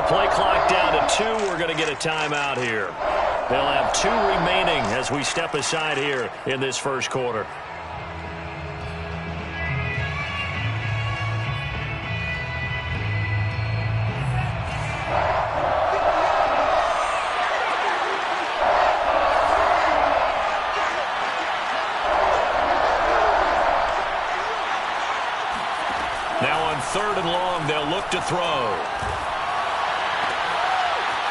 Play clock down to 2. We're going to get a timeout here. They'll have 2 remaining as we step aside here in this first quarter. Now on 3rd and long, they'll look to throw.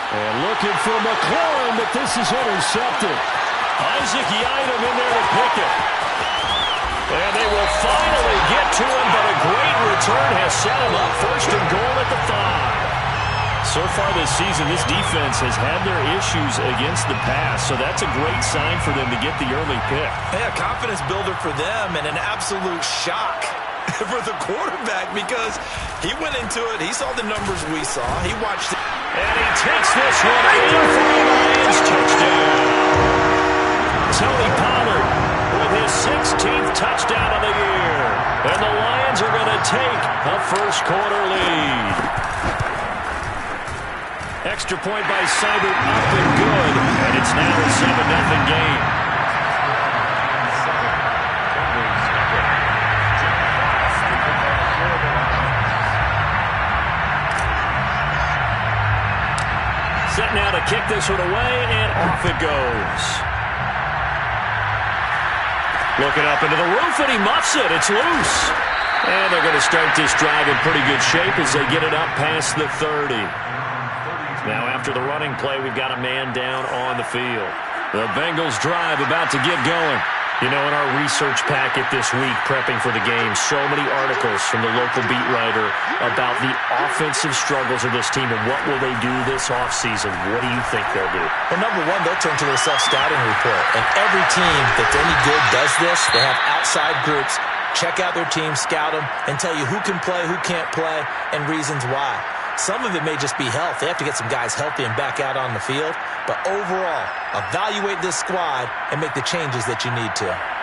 And looking for McLaurin, but this is intercepted. Isaac Yiadom in there to pick it. And they will finally get to him, but a great return has set him up 1st and goal at the 5. So far this season, this defense has had their issues against the pass, so that's a great sign for them to get the early pick. Yeah, confidence builder for them and an absolute shock for the quarterback because he went into it. He saw the numbers we saw. He watched it. And he takes this one in for the Lions touchdown. Tony Pollard with his 16th touchdown of the year. And the Lions are going to take a first quarter lead. Extra point by Seibert up and good. And it's now a 7-0 game. Set now to kick this one away, and off it goes. Looking up into the roof, and he muffs it. It's loose. And they're going to start this drive in pretty good shape as they get it up past the 30. Now after the running play, we've got a man down on the field. The Bengals drive about to get going. You know, in our research packet this week, prepping for the game, so many articles from the local beat writer about the offensive struggles of this team and what will they do this offseason. What do you think they'll do? Well, number one, they'll turn to their self-scouting report. And every team that's any good does this. They have outside groups, check out their team, scout them, and tell you who can play, who can't play, and reasons why. Some of it may just be health. They have to get some guys healthy and back out on the field. But overall, evaluate this squad and make the changes that you need to.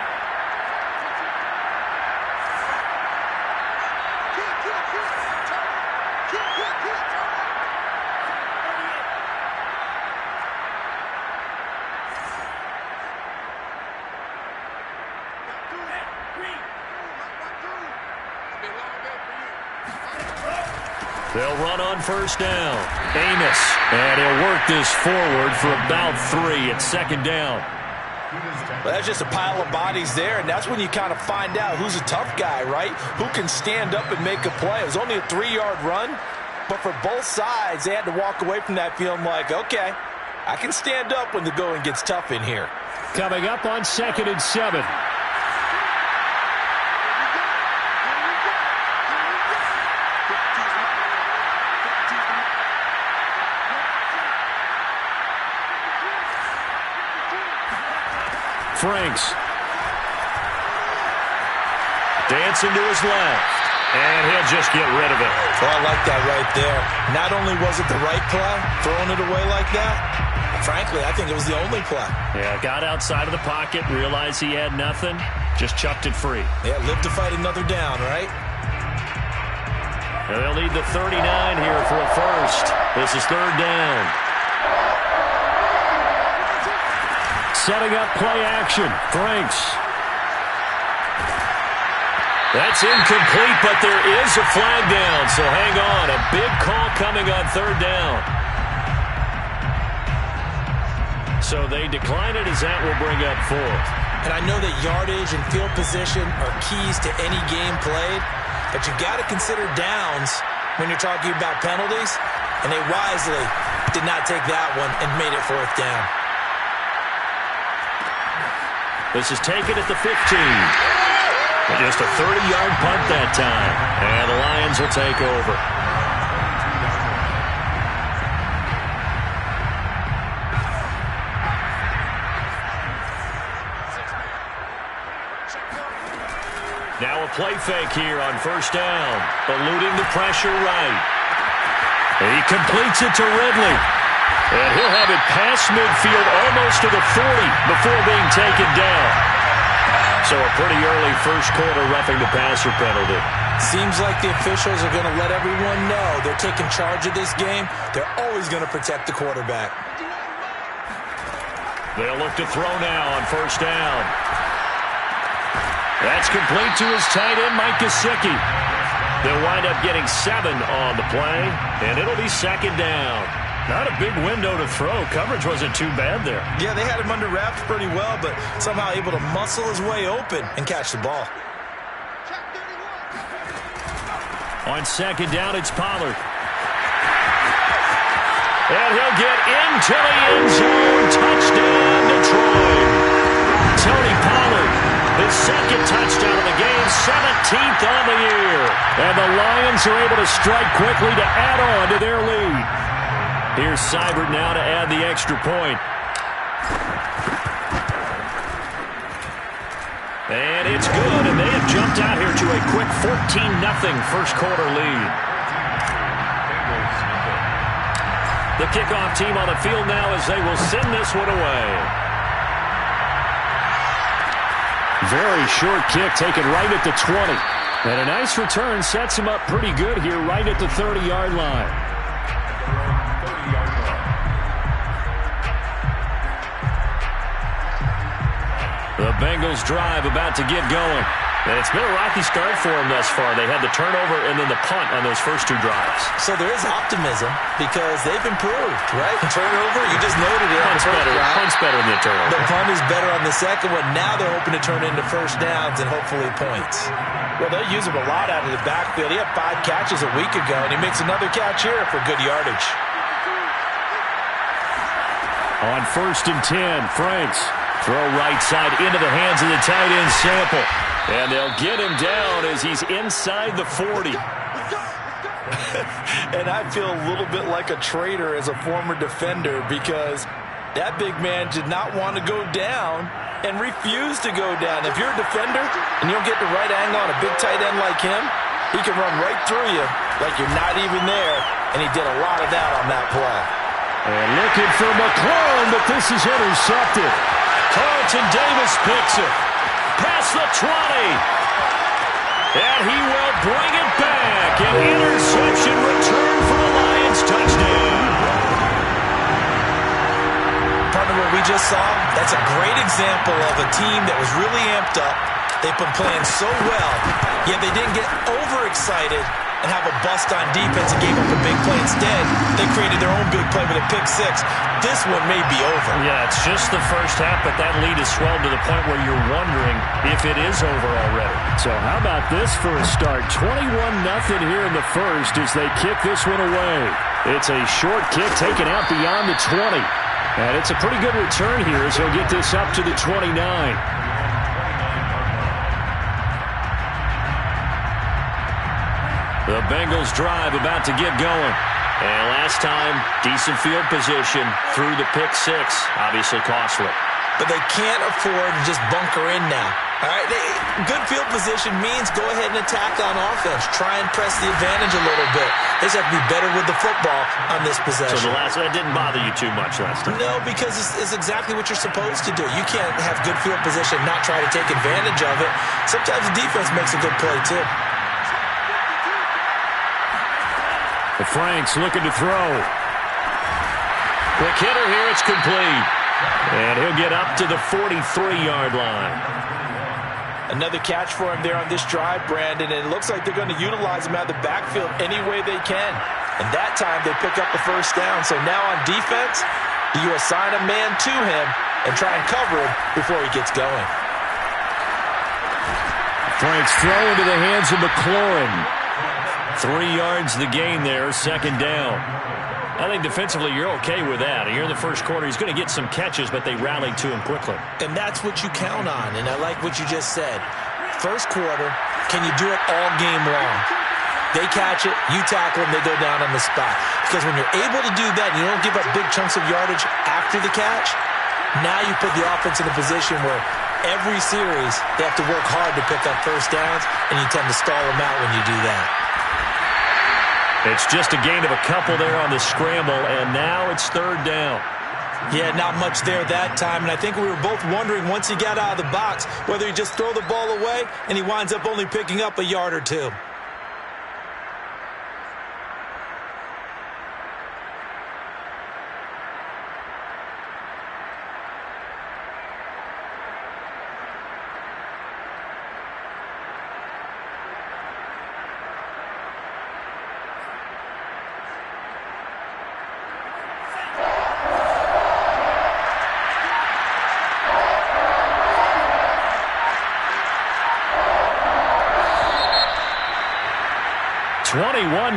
They'll run on first down. Amos. And he'll work this forward for about 3 at 2nd down. Well, that's just a pile of bodies there, and that's when you kind of find out who's a tough guy, right? Who can stand up and make a play. It was only a 3-yard run, but for both sides, they had to walk away from that feeling like, okay, I can stand up when the going gets tough in here. Coming up on 2nd and 7. Franks. Dancing to his left. And he'll just get rid of it. Oh, I like that right there. Not only was it the right play, throwing it away like that, frankly, I think it was the only play. Yeah, got outside of the pocket, realized he had nothing, just chucked it free. Yeah, live to fight another down, right? And they'll need the 39 here for a first. This is 3rd down. Setting up play action. Franks. That's incomplete, but there is a flag down, so hang on. A big call coming on 3rd down. So they decline it as that will bring up 4th. And I know that yardage and field position are keys to any game played, but you got to consider downs when you're talking about penalties, and they wisely did not take that one and made it 4th down. This is taken at the 15. Just a 30-yard punt that time. And the Lions will take over. Now a play fake here on 1st down. Eluding the pressure right. He completes it to Ridley. And he'll have it past midfield almost to the 40 before being taken down. So a pretty early first quarter roughing the passer penalty. Seems like the officials are going to let everyone know they're taking charge of this game. They're always going to protect the quarterback. They'll look to throw now on first down. That's complete to his tight end, Mike Gesicki. They'll wind up getting 7 on the play, and it'll be second down. Not a big window to throw. Coverage wasn't too bad there. Yeah, they had him under wraps pretty well, but somehow able to muscle his way open and catch the ball. On second down, it's Pollard. And he'll get into the end zone. Touchdown, Detroit. Tony Pollard, his second touchdown of the game, 17th on the year. And the Lions are able to strike quickly to add on to their lead. Here's Seibert now to add the extra point. And it's good, and they have jumped out here to a quick 14-0 first quarter lead. The kickoff team on the field now as they will send this one away. Very short kick taken right at the 20. And a nice return sets him up pretty good here right at the 30-yard line. The Bengals drive about to get going. And it's been a rocky start for them thus far. They had the turnover and then the punt on those first 2 drives. So there is optimism because they've improved, right? Turnover, you just noted it. Punt's better than the turnover. The punt is better on the second one. Now they're hoping to turn into first downs and hopefully points. Well, they'll use him a lot out of the backfield. He had 5 catches a week ago, and he makes another catch here for good yardage. On first and 10, Franks. Throw right side into the hands of the tight end Sample. And they'll get him down as he's inside the 40. And I feel a little bit like a traitor as a former defender because that big man did not want to go down and refused to go down. If you're a defender and you don't get the right angle on a big tight end like him, he can run right through you like you're not even there. And he did a lot of that on that play. And looking for McLaurin, but this is intercepted. Carlton Davis picks it. Past the 20. And he will bring it back. An interception return for the Lions. Touchdown. Partner, what we just saw, that's a great example of a team that was really amped up. They've been playing so well, yet they didn't get overexcited and have a bust on defense and gave up a big play. Instead, they created their own big play with a pick 6. This one may be over. Yeah, it's just the first half, but that lead has swelled to the point where you're wondering if it is over already. So how about this for a start? 21-0 here in the first as they kick this one away. It's a short kick taken out beyond the 20. And it's a pretty good return here as he'll get this up to the 29. The Bengals drive about to get going. And last time, decent field position through the pick 6. Obviously costly. But they can't afford to just bunker in now. All right, good field position means go ahead and attack on offense. Try and press the advantage a little bit. They just have to be better with the football on this possession. So that didn't bother you too much last time? No, because it's exactly what you're supposed to do. You can't have good field position and not try to take advantage of it. Sometimes the defense makes a good play, too. The Franks looking to throw. Quick hitter here, it's complete. And he'll get up to the 43-yard line. Another catch for him there on this drive, Brandon, and it looks like they're going to utilize him out of the backfield any way they can. And that time they pick up the first down. So now on defense, you assign a man to him and try and cover him before he gets going. Franks throw into the hands of McLaurin. 3 yards the gain there, second down. I think defensively you're okay with that. Here in the first quarter, he's going to get some catches, but they rallied to him quickly. And that's what you count on, and I like what you just said. First quarter, can you do it all game long? They catch it, you tackle them, they go down on the spot. Because when you're able to do that and you don't give up big chunks of yardage after the catch, now you put the offense in a position where every series they have to work hard to pick up first downs, and you tend to stall them out when you do that. It's just a gain of a couple there on the scramble, and now it's third down. Yeah, not much there that time, and I think we were both wondering once he got out of the box whether he just throw the ball away and he winds up only picking up a yard or two.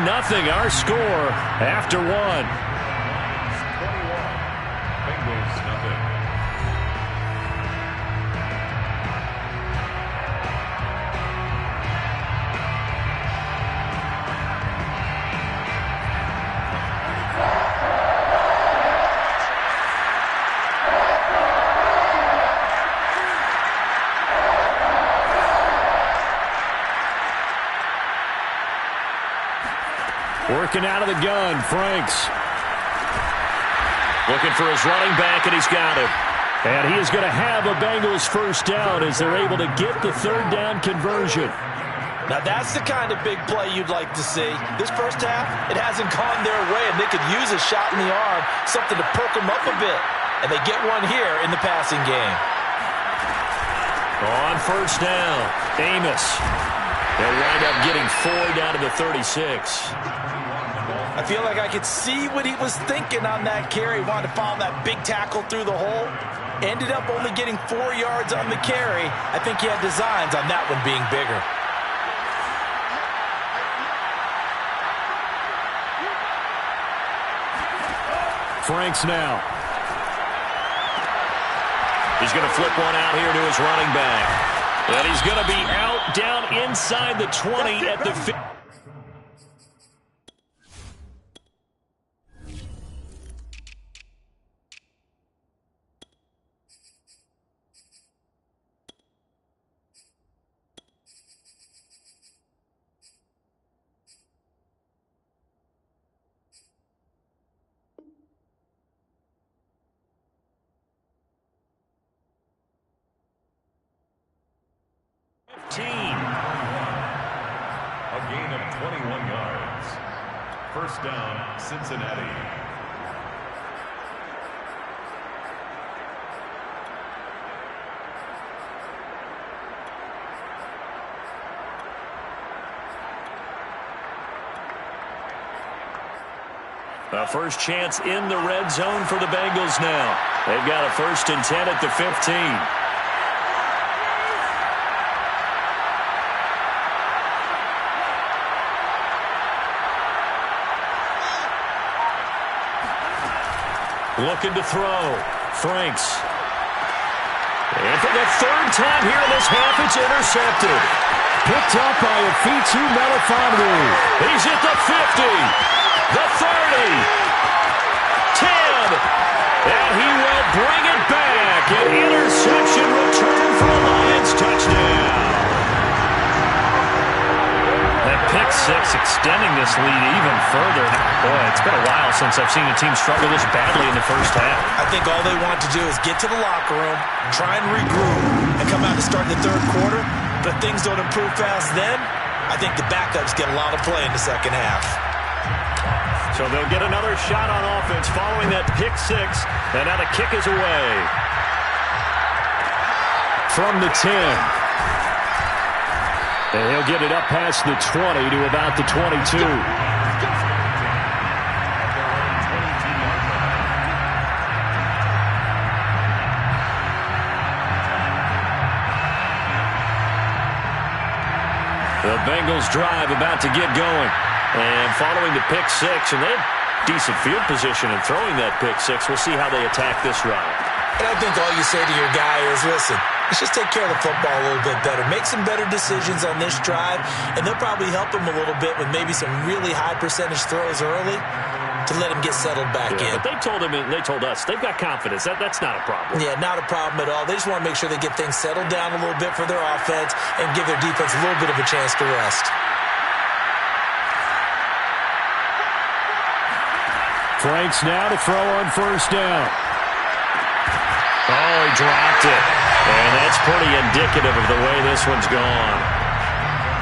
our score after one. Bengals nothing. Working out of the gun, Franks. Looking for his running back, and he's got it. And he is going to have a Bengals first down as they're able to get the third down conversion. Now, that's the kind of big play you'd like to see. This first half, it hasn't gone their way, and they could use a shot in the arm, something to perk them up a bit. And they get one here in the passing game. On first down, Amos. They'll wind up getting 4 down to the 36. I feel like I could see what he was thinking on that carry. Wanted to follow that big tackle through the hole. Ended up only getting 4 yards on the carry. I think he had designs on that one being bigger. Franks now. He's going to flip one out here to his running back. And he's going to be out down inside the 20 at the 50. A gain of 21 yards. First down, Cincinnati. A first chance in the red zone for the Bengals now. They've got a 1st and 10 at the 15. Looking to throw. Franks. And for the 3rd time here in this half, it's intercepted. Picked up by Afitu Melifonwu. He's at the 50, the 30, 10, and he will bring it back. An interception return for a Lions touchdown. That pick six extending this lead even further. Boy, it's been a while since I've seen a team struggle this badly in the first half. I think all they want to do is get to the locker room, try and regroup, and come out to start the 3rd quarter. But if things don't improve fast then, I think the backups get a lot of play in the 2nd half. So they'll get another shot on offense following that pick six. And now the kick is away. From the 10. And he'll get it up past the 20 to about the 22. The Bengals drive about to get going. And following the pick six, and they have decent field position in throwing that pick six. We'll see how they attack this round. And I think all you say to your guy is, listen, let's just take care of the football a little bit better. Make some better decisions on this drive, and they'll probably help him a little bit with maybe some really high percentage throws early to let him get settled back in. But they told him, and they told us, they've got confidence. That's not a problem. Yeah, not a problem at all. They just want to make sure they get things settled down a little bit for their offense and give their defense a little bit of a chance to rest. Franks now to throw on first down. Oh, he dropped it. And that's pretty indicative of the way this one's gone.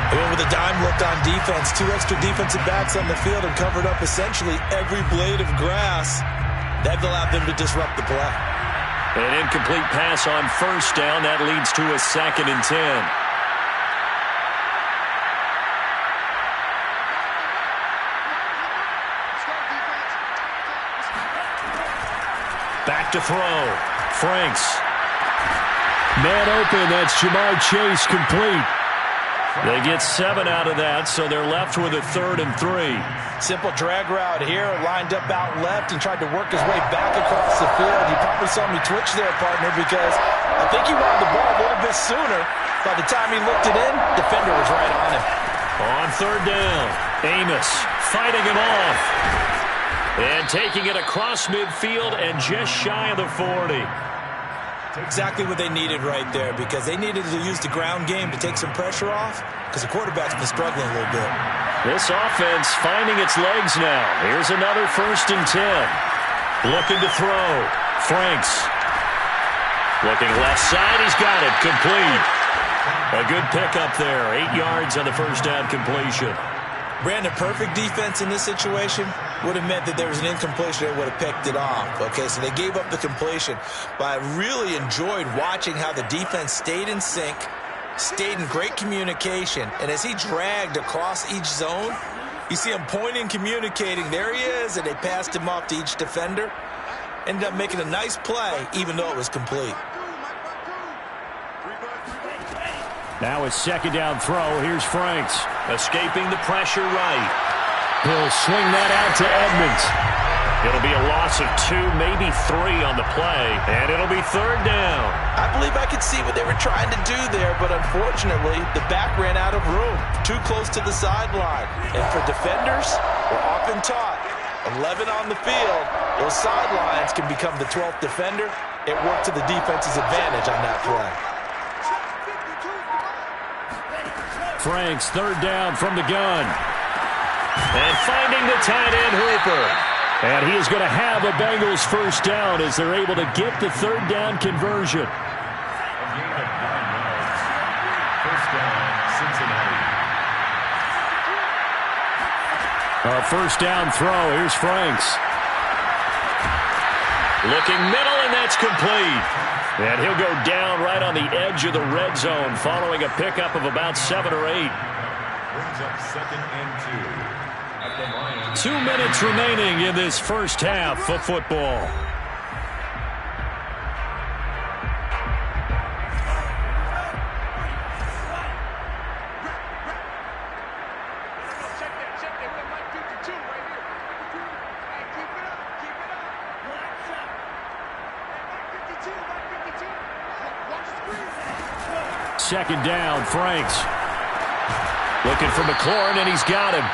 They went with a dime look on defense. 2 extra defensive backs on the field and covered up essentially every blade of grass. That allowed them to disrupt the play. An incomplete pass on first down. That leads to a 2nd and 10. Back to throw. Franks. Man open. That's Jamar Chase complete. They get 7 out of that, so they're left with a 3rd and 3. Simple drag route here, lined up out left and tried to work his way back across the field. You probably saw me twitch there, partner, because I think he wanted the ball a little bit sooner. By the time he looked it in, defender was right on him. On 3rd down, Amos fighting him off. And taking it across midfield and just shy of the 40. Exactly what they needed right there, because they needed to use the ground game to take some pressure off, because the quarterback's been struggling a little bit. This offense finding its legs now. Here's another 1st and 10. Looking to throw. Franks. Looking left side. He's got it. Complete. A good pickup there. 8 yards on the 1st down completion. Brandon, perfect defense in this situation would have meant that there was an incompletion. They would have picked it off. Okay, so they gave up the completion. But I really enjoyed watching how the defense stayed in sync, stayed in great communication. And as he dragged across each zone, you see him pointing, communicating. There he is, and they passed him off to each defender. Ended up making a nice play, even though it was complete. Now it's 2nd down throw. Here's Franks. Escaping the pressure right. He'll swing that out to Edmonds. It'll be a loss of 2, maybe 3 on the play, and it'll be 3rd down. I believe I could see what they were trying to do there, but unfortunately, the back ran out of room, too close to the sideline. And for defenders, we're often taught, 11 on the field, those sidelines can become the 12th defender. It worked to the defense's advantage on that play. Franks, 3rd down from the gun. And finding the tight end, Hooper. And he is going to have a Bengals 1st down as they're able to get the 3rd down conversion. A gain of 9 yards. 1st down, Cincinnati. A 1st down throw. Here's Franks. Looking middle, and that's complete. And he'll go down right on the edge of the red zone following a pickup of about 7 or 8. Brings up 2nd and 2. At the line. 2 minutes remaining in this 1st half of football. Second down, Franks. Looking for McLaurin, and he's got him.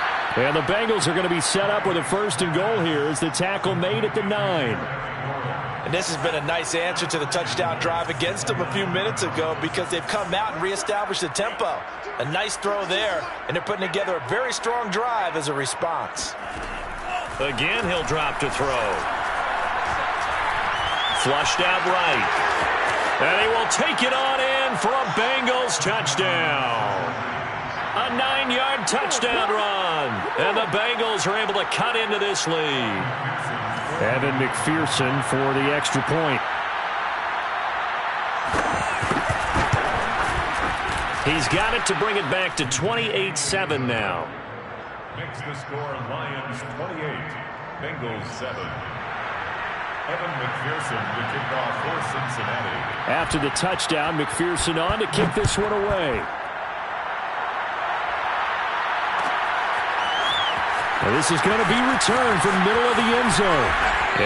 And the Bengals are going to be set up with a 1st and goal here as the tackle made at the 9. And this has been a nice answer to the touchdown drive against them a few minutes ago, because they've come out and reestablished the tempo. A nice throw there, and they're putting together a very strong drive as a response. Again, he'll drop to throw. Flushed out right. And he will take it on in for a Bengals touchdown. A 9-yard touchdown run. And the Bengals are able to cut into this lead. Evan McPherson for the extra point. He's got it to bring it back to 28-7 now. Makes the score Lions 28, Bengals 7. Evan McPherson to kick off for Cincinnati. After the touchdown, McPherson on to kick this one away. Well, this is going to be returned from the middle of the end zone.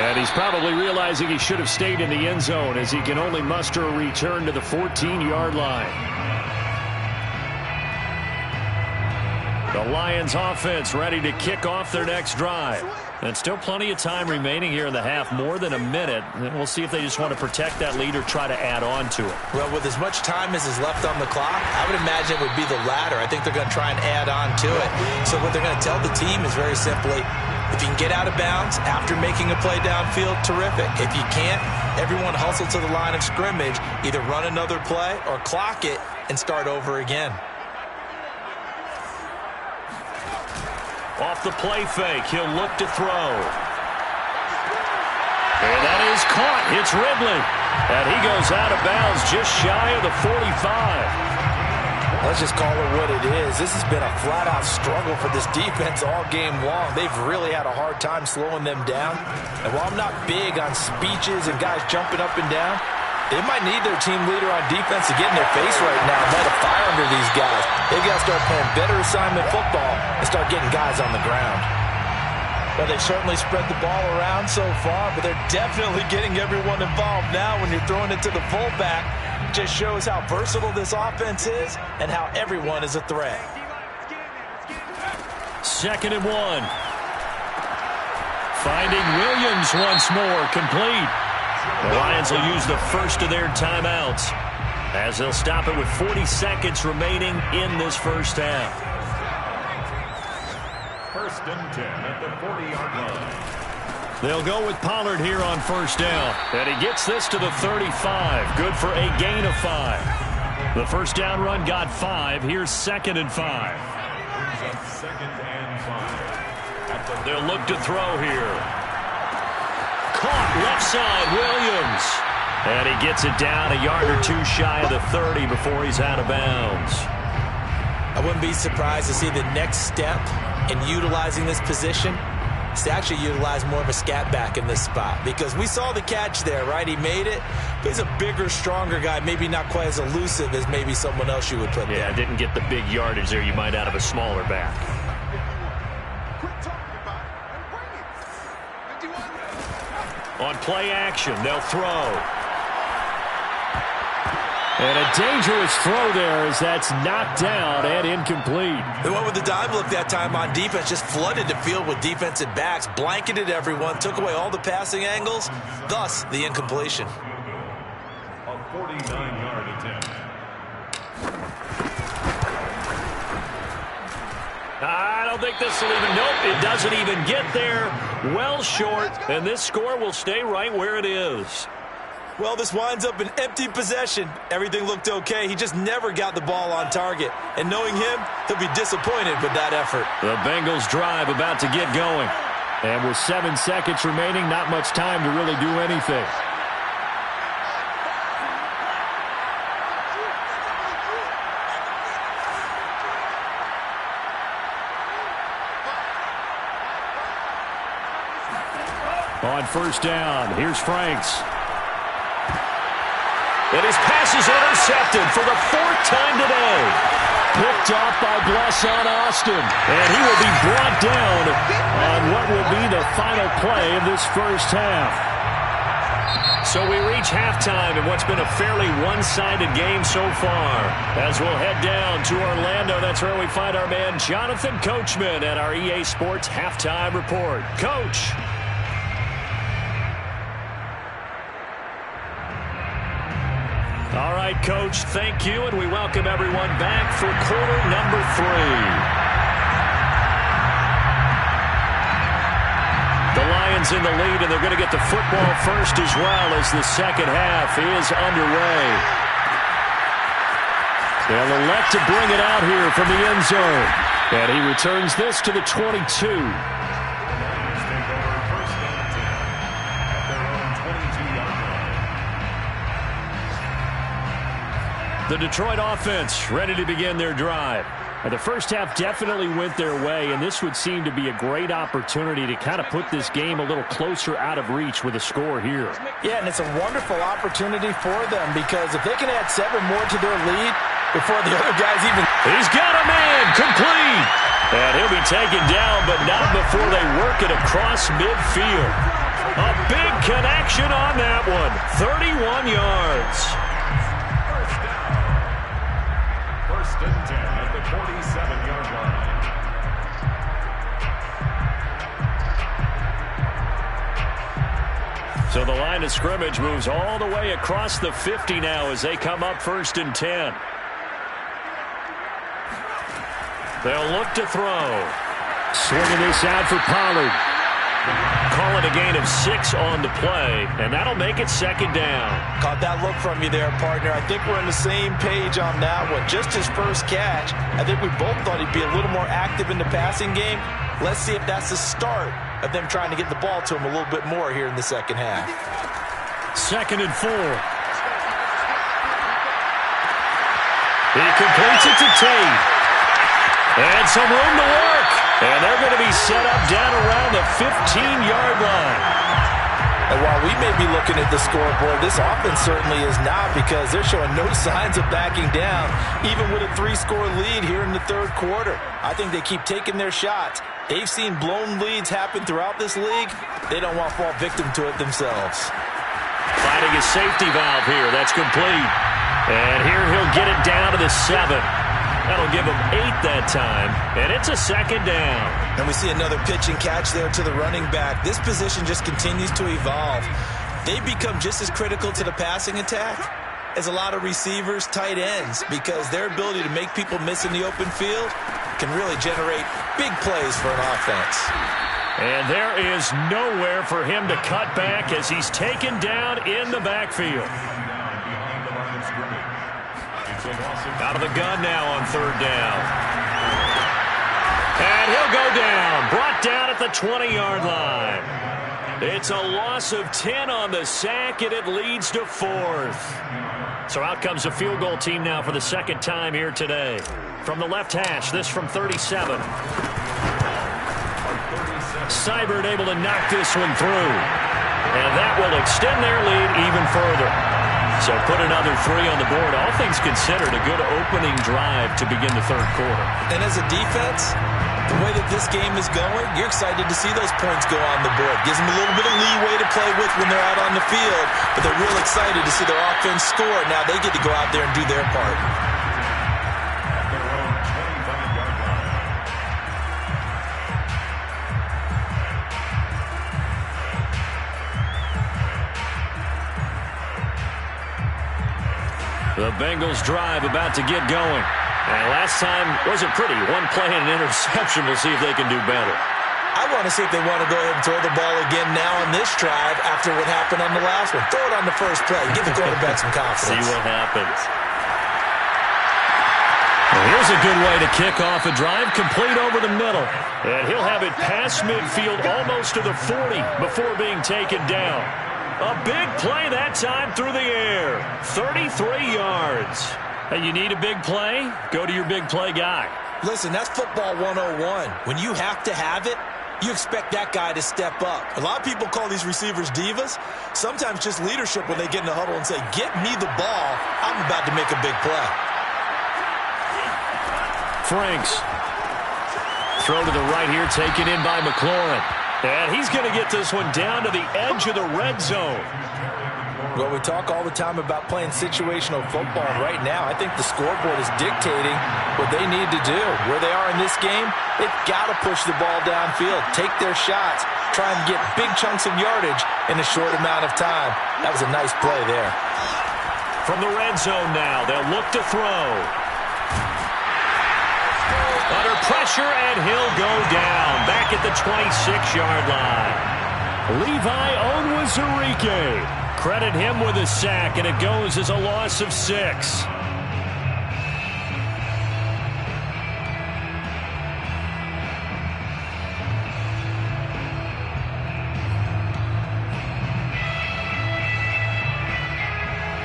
And he's probably realizing he should have stayed in the end zone as he can only muster a return to the 14-yard line. The Lions offense ready to kick off their next drive. And still plenty of time remaining here in the half, more than a minute. And we'll see if they just want to protect that lead or try to add on to it. Well, with as much time as is left on the clock, I would imagine it would be the latter. I think they're going to try and add on to it. So what they're going to tell the team is very simply, if you can get out of bounds after making a play downfield, terrific. If you can't, everyone hustle to the line of scrimmage, either run another play or clock it and start over again. Off the play fake, he'll look to throw. And that is caught. It's Ridley. And he goes out of bounds just shy of the 45. Let's just call it what it is. This has been a flat-out struggle for this defense all game long. They've really had a hard time slowing them down. And while I'm not big on speeches and guys jumping up and down, They might need their team leader on defense to get in their face right now and light a fire under these guys. They've got to start playing better assignment football and start getting guys on the ground. Well, they've certainly spread the ball around so far, but they're definitely getting everyone involved now when you're throwing it to the fullback. Just shows how versatile this offense is and how everyone is a threat. 2nd and 1. Finding Williams once more, complete. The Lions will use the first of their timeouts as they'll stop it with 40 seconds remaining in this first half. 1st and 10 at the 40-yard line. They'll go with Pollard here on 1st down. And he gets this to the 35. Good for a gain of 5. The 1st down run got 5. Here's 2nd and 5. 2nd and 5. They'll look to throw here. Caught left side, Williams. And he gets it down a yard or 2 shy of the 30 before he's out of bounds. I wouldn't be surprised to see the next step in utilizing this position is to actually utilize more of a scat back in this spot, because we saw the catch there, right? He made it, but he's a bigger, stronger guy, maybe not quite as elusive as maybe someone else you would put there. Yeah, didn't get the big yardage there you might out of a smaller back. On play action, they'll throw. And a dangerous throw there as that's knocked down and incomplete. They went with the dime look that time on defense, just flooded the field with defensive backs, blanketed everyone, took away all the passing angles, thus the incompletion. A 49-yard attempt. I don't think this will even, nope, it doesn't even get there. Well short, and this score will stay right where it is. Well, this winds up an empty possession. Everything looked okay. He just never got the ball on target. And knowing him, he'll be disappointed with that effort. The Bengals drive about to get going. And with 7 seconds remaining, not much time to really do anything. On 1st down, here's Franks. And his pass is intercepted for the 4th time today. Picked off by Bless on Austin. And he will be brought down on what will be the final play of this first half. So we reach halftime in what's been a fairly one-sided game so far. As we'll head down to Orlando, that's where we find our man Jonathan Coachman at our EA Sports Halftime Report. Coach. All right, Coach, thank you, and we welcome everyone back for quarter number 3. The Lions in the lead, and they're going to get the football first as well as the second half is underway. They'll elect to bring it out here from the end zone, and he returns this to the 22. The Detroit offense ready to begin their drive. And the first half definitely went their way, and this would seem to be a great opportunity to kind of put this game a little closer out of reach with a score here. Yeah, and it's a wonderful opportunity for them, because if they can add 7 more to their lead before the other guys even... He's got a man, complete! And he'll be taken down, but not before they work it across midfield. A big connection on that one, 31 yards. 1st and 10 at the 47-yard line. So the line of scrimmage moves all the way across the 50 now as they come up 1st and 10. They'll look to throw. Swinging this out for Pollard. Call it a gain of 6 on the play, and that'll make it 2nd down. Caught that look from you there, partner. I think we're on the same page on that one. Just his first catch, I think we both thought he'd be a little more active in the passing game. Let's see if that's the start of them trying to get the ball to him a little bit more here in the second half. 2nd and 4. He completes it to Tate. And some room to work. And they're going to be set up down around the 15-yard line. And while we may be looking at the scoreboard, this offense certainly is not, because they're showing no signs of backing down, even with a 3-score lead here in the third quarter. I think they keep taking their shots. They've seen blown leads happen throughout this league. They don't want to fall victim to it themselves. Finding a safety valve here. That's complete. And here he'll get it down to the 7. That'll give him 8 that time. And it's a second down. And we see another pitch and catch there to the running back. This position just continues to evolve. They become just as critical to the passing attack as a lot of receivers, tight ends, because their ability to make people miss in the open field can really generate big plays for an offense. And there is nowhere for him to cut back as he's taken down in the backfield. Out of the gun now on third down. And he'll go down. Brought down at the 20-yard line. It's a loss of 10 on the sack, and it leads to 4th. So out comes a field goal team now for the second time here today. From the left hash, this from 37. Seibert able to knock this one through. And that will extend their lead even further. So put another 3 on the board. All things considered, a good opening drive to begin the third quarter. And as a defense, the way that this game is going, you're excited to see those points go on the board. Gives them a little bit of leeway to play with when they're out on the field, but they're real excited to see their offense score. Now they get to go out there and do their part. The Bengals drive about to get going. And last time wasn't pretty. One play and an interception. We'll see if they can do better. I want to see if they want to go ahead and throw the ball again now on this drive after what happened on the last one. Throw it on the first play. Give the quarterback some confidence. See what happens. Well, here's a good way to kick off a drive, complete over the middle. And he'll have it past midfield almost to the 40 before being taken down. A big play that time through the air. 33 yards. Hey, you need a big play? Go to your big play guy. Listen, that's football 101. When you have to have it, you expect that guy to step up. A lot of people call these receivers divas. Sometimes just leadership when they get in the huddle and say, get me the ball. I'm about to make a big play. Franks. Throw to the right here, taken in by McLaurin. And he's going to get this one down to the edge of the red zone. Well, we talk all the time about playing situational football, and right now I think the scoreboard is dictating what they need to do. Where they are in this game, they've got to push the ball downfield, take their shots, try and get big chunks of yardage in a short amount of time. That was a nice play there. From the red zone now, they'll look to throw. Under pressure, and he'll go down back at the 26-yard line. Levi Onwuzurike. Credit him with a sack, and it goes as a loss of 6.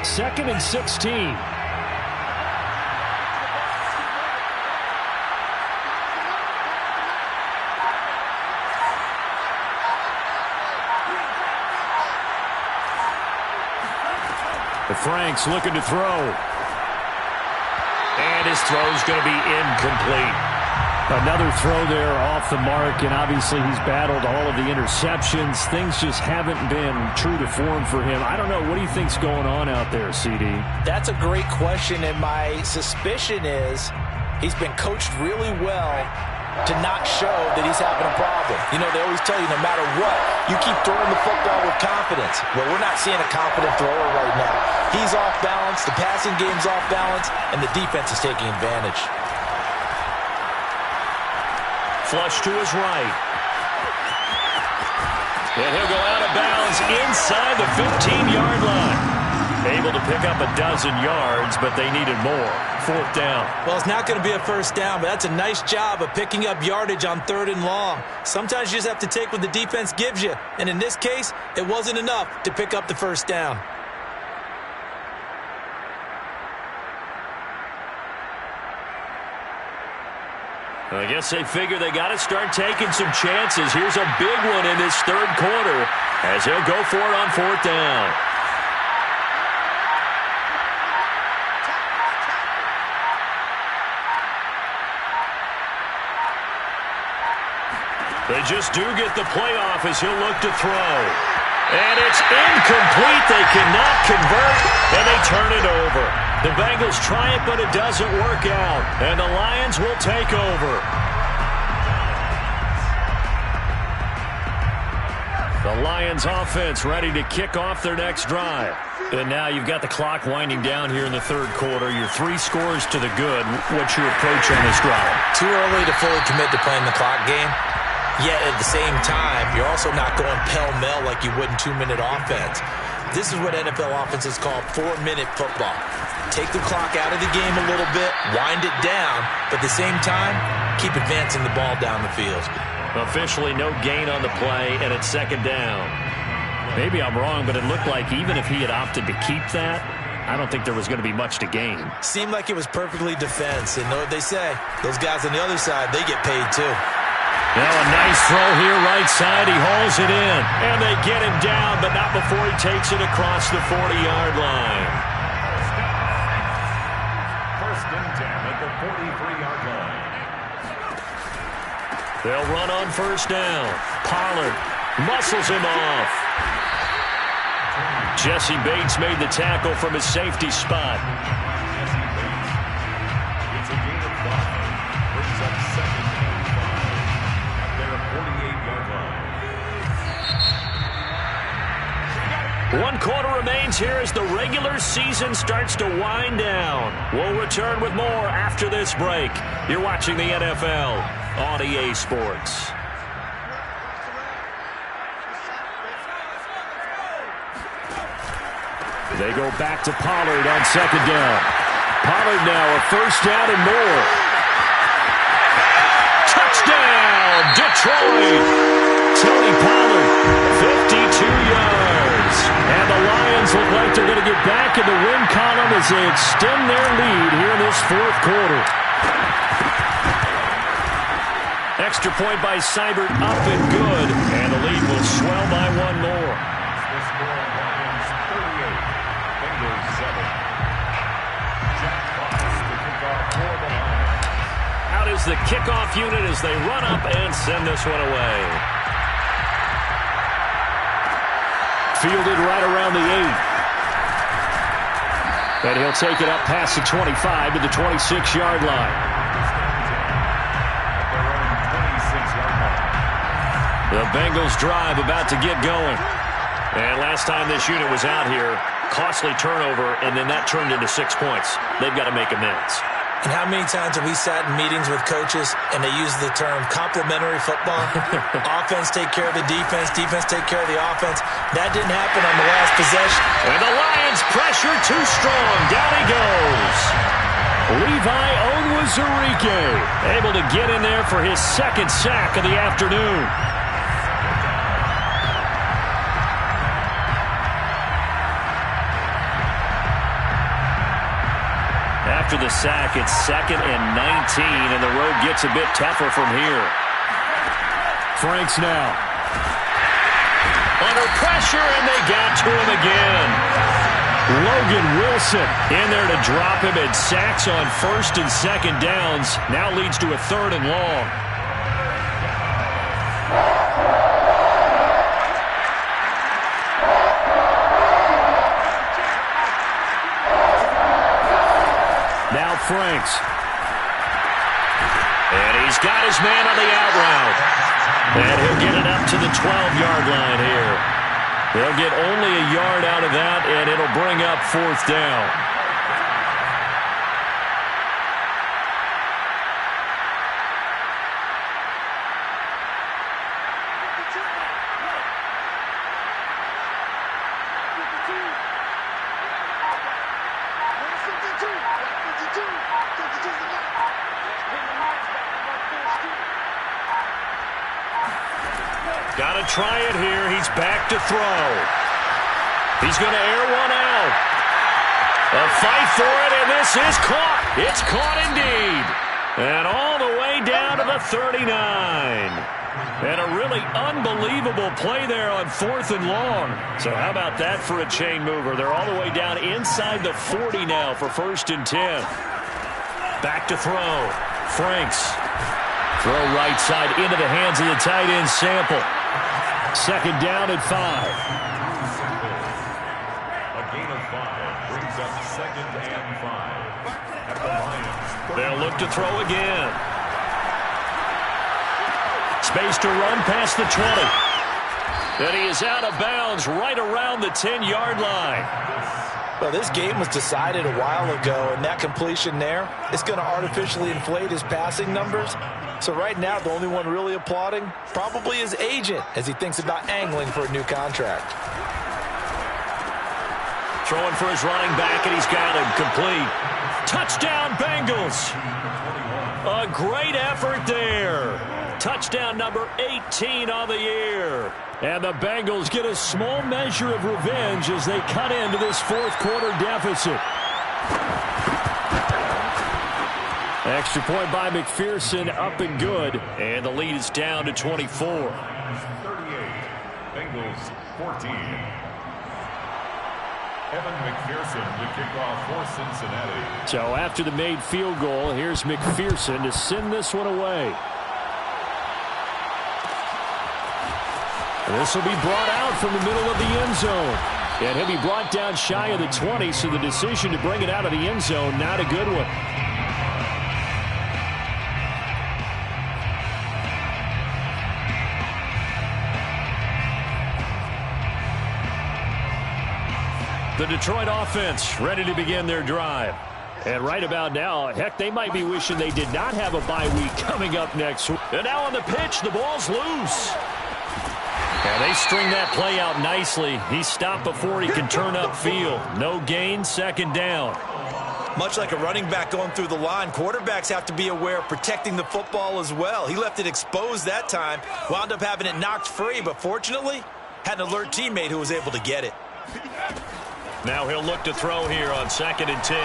Second and 16. Franks looking to throw. And his throw's going to be incomplete. Another throw there off the mark, and obviously he's battled all of the interceptions. Things just haven't been true to form for him. I don't know. What do you think's going on out there, CD? That's a great question, and my suspicion is he's been coached really well to not show that he's having a problem. You know, they always tell you no matter what, you keep throwing the football with confidence. Well, we're not seeing a confident thrower right now. He's off balance, the passing game's off balance, and the defense is taking advantage. Flush to his right. And he'll go out of bounds inside the 15-yard line. Able to pick up a dozen yards, but they needed more. Fourth down. Well, it's not going to be a first down, but that's a nice job of picking up yardage on 3rd and long. Sometimes you just have to take what the defense gives you, and in this case, it wasn't enough to pick up the first down. I guess they figure they got to start taking some chances. Here's a big one in this third quarter as he'll go for it on fourth down. They just do get the playoff as he'll look to throw. And it's incomplete. They cannot convert, and they turn it over. The Bengals try it, but it doesn't work out. And the Lions will take over. The Lions offense ready to kick off their next drive. And now you've got the clock winding down here in the third quarter. You're 3 scores to the good. What's your approach on this drive? Too early to fully commit to playing the clock game. Yet at the same time, you're also not going pell-mell like you would in 2-minute offense. This is what NFL offenses call 4-minute football. Take the clock out of the game a little bit, wind it down, but at the same time, keep advancing the ball down the field. Officially no gain on the play, and it's second down. Maybe I'm wrong, but it looked like even if he had opted to keep that, I don't think there was going to be much to gain. Seemed like it was perfectly defense, and know what they say. Those guys on the other side, they get paid too. Now a nice throw here, right side. He hauls it in. And they get him down, but not before he takes it across the 40-yard line. First and 10 at the 43-yard line. They'll run on first down. Pollard muscles him off. Jesse Bates made the tackle from his safety spot. Jesse Bates. It's a gain of 5. Brings up second and 5 at their 48-yard line. 1 quarter remains here as the regular season starts to wind down. We'll return with more after this break. You're watching the NFL on EA Sports. They go back to Pollard on second down. Pollard now a first down and more. Touchdown, Detroit! Tony Pollard, 52 yards. And the Lions look like they're going to get back in the win column as they extend their lead here in this fourth quarter. Extra point by Seibert up and good. And the lead will swell by 1 more. The score, Lions 38. Bengals 7. Jack Fox to kick off for the Lions. Out is the kickoff unit as they run up and send this one away. Fielded right around the 8. And he'll take it up past the 25 to the 26-yard line. At their own 26-yard line. The Bengals drive about to get going. And last time this unit was out here, costly turnover, and then that turned into 6 points. They've got to make amends. And how many times have we sat in meetings with coaches and they use the term complementary football? Offense take care of the defense, defense take care of the offense. That didn't happen on the last possession. And the Lions pressure too strong. Down he goes. Levi Onwuzurike able to get in there for his second sack of the afternoon. After the sack, it's 2nd and 19, and the road gets a bit tougher from here. Franks now. Under pressure, and they got to him again. Logan Wilson in there to drop him, and sacks on 1st and 2nd downs. Now leads to a 3rd and long. Now Franks. And he's got his man on the out route. And he'll get it up to the 12-yard line here. They'll get only a yard out of that, and it'll bring up 4th down. Got to try it here. He's back to throw. He's going to air one out. A fight for it, and this is caught. It's caught indeed. And all the way down to to the 39. And a really unbelievable play there on 4th and long. So how about that for a chain mover? They're all the way down inside the 40 now for 1st and 10. Back to throw. Franks. Throw right side into the hands of the tight end Sample. 2nd down at 5. A gain of 5 brings up 2nd and 5. At the Lions. They'll look to throw again. Space to run past the 20. And he is out of bounds right around the 10-yard line. Well, this game was decided a while ago, and that completion there is going to artificially inflate his passing numbers. So right now, the only one really applauding probably his agent as he thinks about angling for a new contract. Throwing for his running back, and he's got him complete. Touchdown, Bengals. A great effort there. Touchdown number 18 on the year. And the Bengals get a small measure of revenge as they cut into this 4th quarter deficit. Extra point by McPherson, up and good. And the lead is down to 24. 38. Bengals 14. Evan McPherson to kick off for Cincinnati. So after the made field goal, here's McPherson to send this one away. This will be brought out from the middle of the end zone. And he'll be brought down shy of the 20, so the decision to bring it out of the end zone, not a good one. The Detroit offense ready to begin their drive. And right about now, heck, they might be wishing they did not have a bye week coming up next week. And now on the pitch, the ball's loose. And they string that play out nicely. He stopped before he can turn upfield. No gain, 2nd down. Much like a running back going through the line, quarterbacks have to be aware of protecting the football as well. He left it exposed that time, wound up having it knocked free, but fortunately, had an alert teammate who was able to get it. Now he'll look to throw here on 2nd and 10.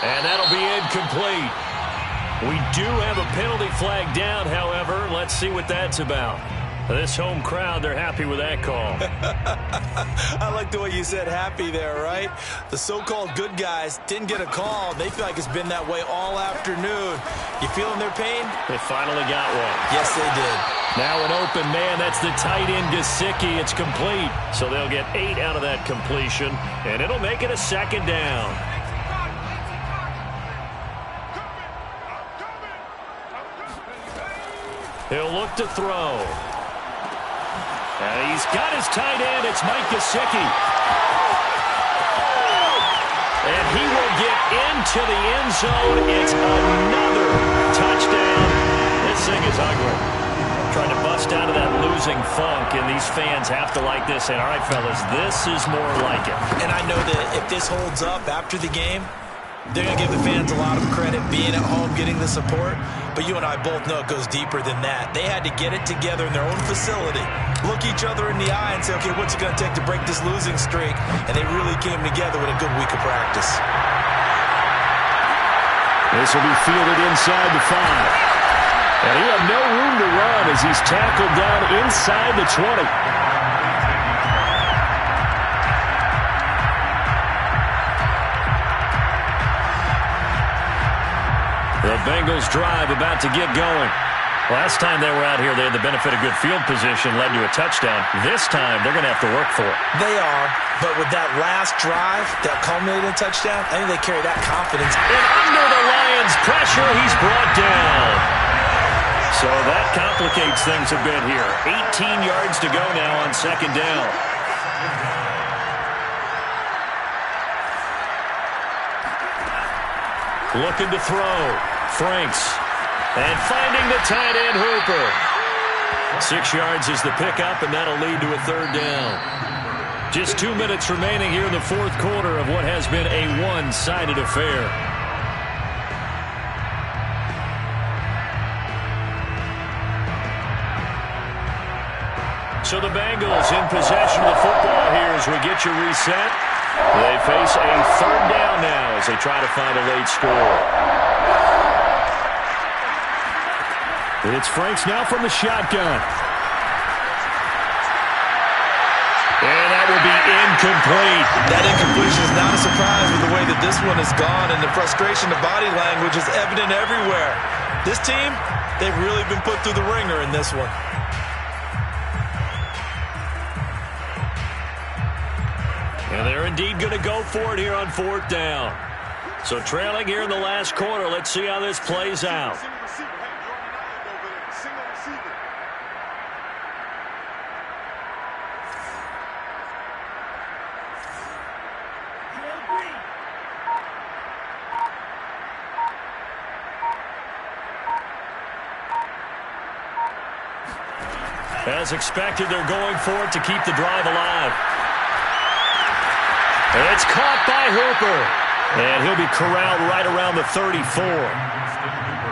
And that'll be incomplete. We do have a penalty flag down, however. Let's see what that's about. This home crowd, they're happy with that call. I like the way you said happy there, right? The so-called good guys didn't get a call. They feel like it's been that way all afternoon. You feeling their pain? They finally got one. Yes, they did. Now an open man. That's the tight end, Gesicki. It's complete. So they'll get 8 out of that completion, and it'll make it a 2nd down. He'll look to throw. And he's got his tight end. It's Mike Gesicki. And he will get into the end zone. It's another touchdown. This thing is ugly. Trying to bust out of that losing funk, and these fans have to like this. And all right, fellas, this is more like it. And I know that if this holds up after the game, they're going to give the fans a lot of credit being at home, getting the support. But you and I both know it goes deeper than that. They had to get it together in their own facility, look each other in the eye and say, okay, what's it going to take to break this losing streak? And they really came together with a good week of practice. This will be fielded inside the 5. And he had no room to run as he's tackled down inside the 20. The Bengals drive about to get going. Last time they were out here, they had the benefit of good field position, led to a touchdown. This time, they're going to have to work for it. They are, but with that last drive that culminated in a touchdown, I think they carry that confidence. And under the Lions' pressure, he's brought down. So that complicates things a bit here. 18 yards to go now on 2nd down. Looking to throw. Franks. And finding the tight end, Hooper. 6 yards is the pickup, and that'll lead to a 3rd down. Just 2 minutes remaining here in the 4th quarter of what has been a one-sided affair. So the Bengals in possession of the football here as we get you reset. They face a 3rd down now as they try to find a late score. It's Franks now from the shotgun. And that will be incomplete. That incompletion is not a surprise with the way that this one has gone, and the frustration, the body language is evident everywhere. This team, they've really been put through the ringer in this one. And they're indeed going to go for it here on 4th down. So trailing here in the last quarter, let's see how this plays out. As expected, they're going for it to keep the drive alive. And it's caught by Hooper. And he'll be corralled right around the 34.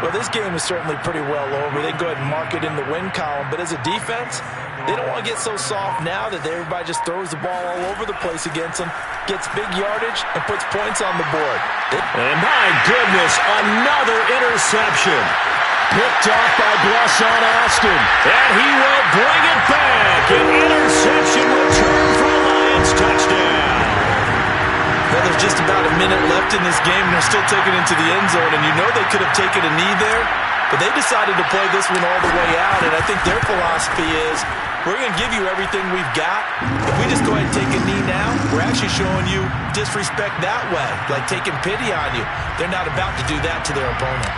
Well, this game is certainly pretty well over. They can go ahead and mark it in the win column. But as a defense, they don't want to get so soft now that everybody just throws the ball all over the place against them, gets big yardage, and puts points on the board. And my goodness, another interception. Picked off by Blesson Austin. And he will bring it back. An interception return for a Lions touchdown. Well, there's just about a minute left in this game, and they're still taking it into the end zone. And you know they could have taken a knee there, but they decided to play this one all the way out. And I think their philosophy is, we're going to give you everything we've got. If we just go ahead and take a knee now, we're actually showing you disrespect that way, like taking pity on you. They're not about to do that to their opponent.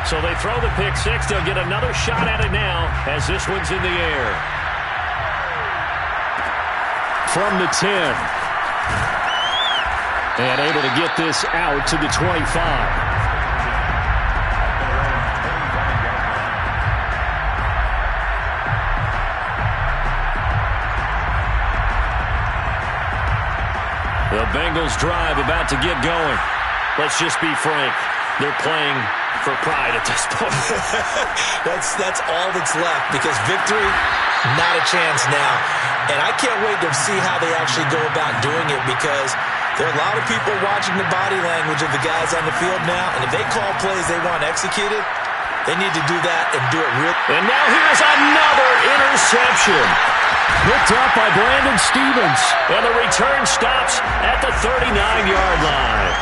So they throw the pick six. They'll get another shot at it now as this one's in the air. From the 10. And able to get this out to the 25. The Bengals drive about to get going. Let's just be frank. They're playing for pride at this point. That's all that's left, because victory, not a chance now. And I can't wait to see how they actually go about doing it, because there are a lot of people watching the body language of the guys on the field now, and if they call plays they want executed, they need to do that and do it real. And now here's another interception. Picked up by Brandon Stevens. And the return stops at the 39-yard line.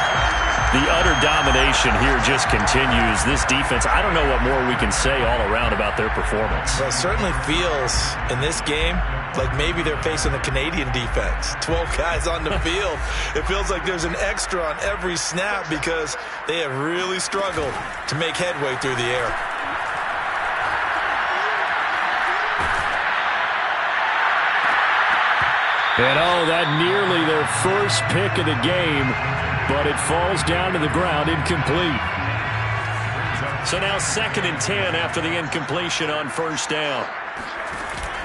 The utter domination here just continues. This defense, I don't know what more we can say all around about their performance. Well, it certainly feels in this game like maybe they're facing the Canadian defense. 12 guys on the field. It feels like there's an extra on every snap because they have really struggled to make headway through the air. And oh, that nearly their first pick of the game, but it falls down to the ground incomplete. So now 2nd and 10 after the incompletion on 1st down.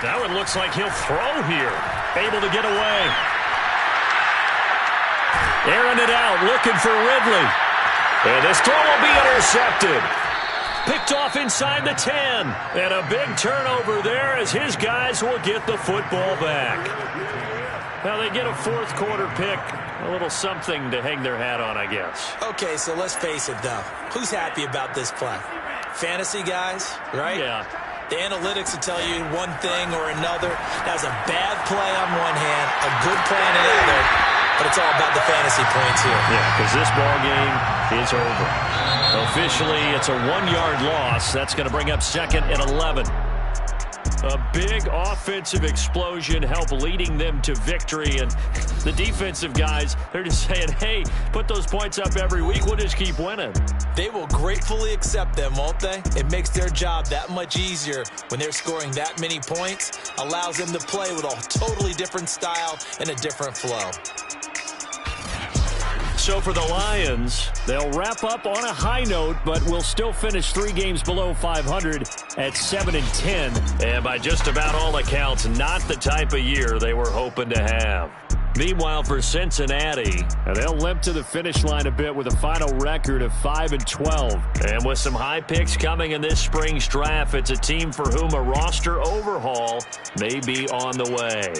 That one looks like he'll throw here. Able to get away. Airing it out, looking for Ridley. And this throw will be intercepted. Picked off inside the 10. And a big turnover there as his guys will get the football back. Now they get a 4th quarter pick. A little something to hang their hat on, I guess. Okay, so let's face it, though. Who's happy about this play? Fantasy guys, right? Yeah. The analytics will tell you one thing or another. That's a bad play on one hand, a good play on the other, but it's all about the fantasy points here. Yeah, because this ball game is over. Officially, it's a 1-yard loss. That's going to bring up 2nd and 11. A big offensive explosion helped leading them to victory. And the defensive guys, they're just saying, hey, put those points up every week. We'll just keep winning. They will gratefully accept them, won't they? It makes their job that much easier when they're scoring that many points. Allows them to play with a totally different style and a different flow. So for the Lions, they'll wrap up on a high note, but will still finish 3 games below 500 at 7-10. And by just about all accounts, not the type of year they were hoping to have. Meanwhile, for Cincinnati, they'll limp to the finish line a bit with a final record of 5-12. And with some high picks coming in this spring's draft, it's a team for whom a roster overhaul may be on the way.